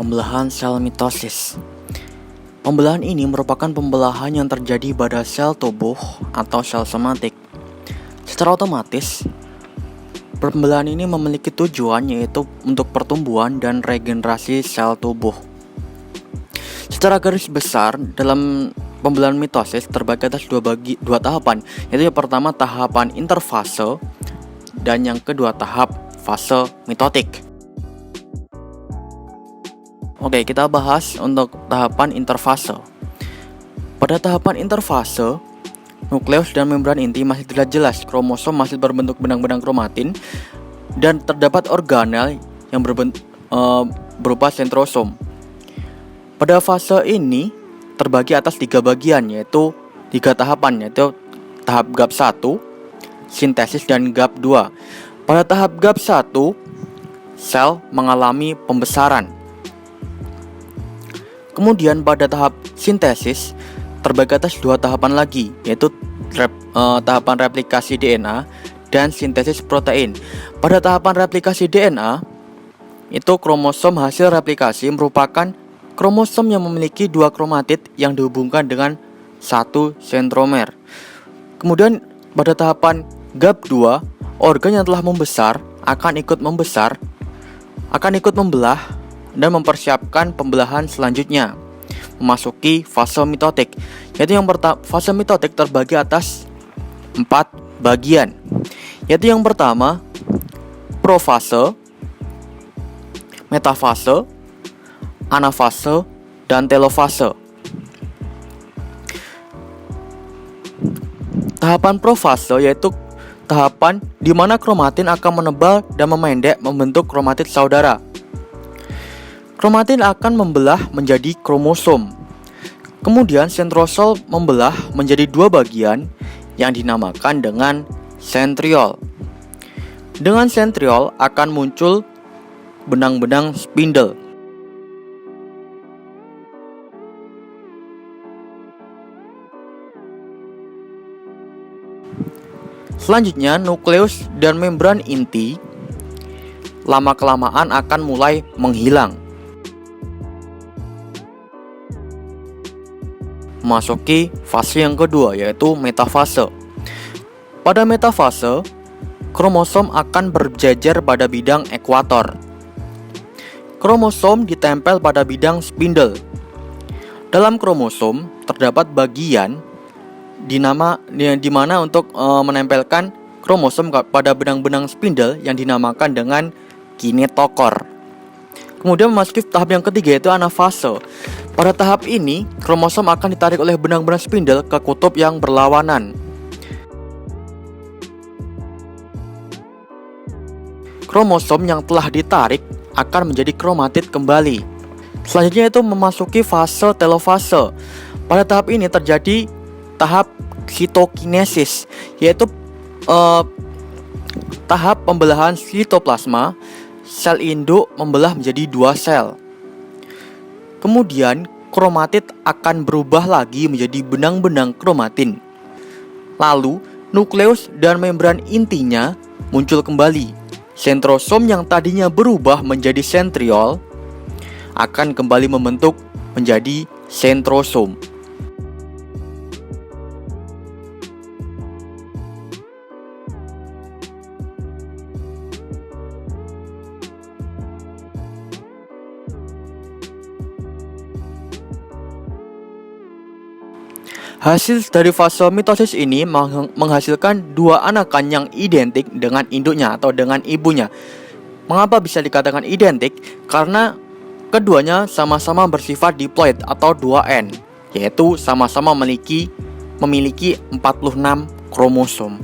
Pembelahan sel mitosis. Pembelahan ini merupakan pembelahan yang terjadi pada sel tubuh atau sel somatik. Secara otomatis, pembelahan ini memiliki tujuan yaitu untuk pertumbuhan dan regenerasi sel tubuh. Secara garis besar, dalam pembelahan mitosis terbagi atas dua tahapan, yaitu yang pertama tahapan interfase dan yang kedua tahap fase mitotik. Oke, kita bahas untuk tahapan interfase. Pada tahapan interfase, nukleus dan membran inti masih tidak jelas, kromosom masih berbentuk benang-benang kromatin, dan terdapat organel yang berupa sentrosom. Pada fase ini terbagi atas 3 bagian, yaitu 3 tahapan, yaitu tahap GAP 1, sintesis, dan GAP 2. Pada tahap GAP 1, sel mengalami pembesaran. Kemudian pada tahap sintesis terbagi atas 2 tahapan lagi, yaitu tahapan replikasi DNA dan sintesis protein. Pada tahapan replikasi DNA, itu kromosom hasil replikasi merupakan kromosom yang memiliki 2 kromatid yang dihubungkan dengan 1 sentromer. Kemudian pada tahapan GAP 2, organ yang telah membesar akan ikut membelah dan mempersiapkan pembelahan selanjutnya, memasuki fase mitotik, yaitu fase mitotik terbagi atas 4 bagian, yaitu yang pertama profase, metafase, anafase, dan telofase. Tahapan profase yaitu tahapan di mana kromatin akan menebal dan memendek membentuk kromatid saudara. Kromatin akan membelah menjadi kromosom. Kemudian sentrosol membelah menjadi 2 bagian yang dinamakan dengan sentriol. Dengan sentriol akan muncul benang-benang spindle. Selanjutnya, nukleus dan membran inti lama-kelamaan akan mulai menghilang, memasuki fase yang kedua, yaitu metafase. Pada metafase, kromosom akan berjejer pada bidang ekuator. Kromosom ditempel pada bidang spindle. Dalam kromosom terdapat bagian di mana untuk menempelkan kromosom pada benang-benang spindle yang dinamakan dengan kinetokor. Kemudian memasuki tahap yang ketiga, yaitu anafase. Pada tahap ini, kromosom akan ditarik oleh benang-benang spindle ke kutub yang berlawanan. Kromosom yang telah ditarik akan menjadi kromatid kembali. Selanjutnya itu memasuki fase telofase. Pada tahap ini terjadi tahap sitokinesis, yaitu tahap pembelahan sitoplasma. Sel induk membelah menjadi 2 sel. Kemudian kromatid akan berubah lagi menjadi benang-benang kromatin. Lalu nukleus dan membran intinya muncul kembali. Sentrosom yang tadinya berubah menjadi sentriol akan kembali membentuk menjadi sentrosom. Hasil dari fase mitosis ini menghasilkan 2 anakan yang identik dengan induknya atau dengan ibunya. Mengapa bisa dikatakan identik? Karena keduanya sama-sama bersifat diploid atau 2N, yaitu sama-sama memiliki 46 kromosom.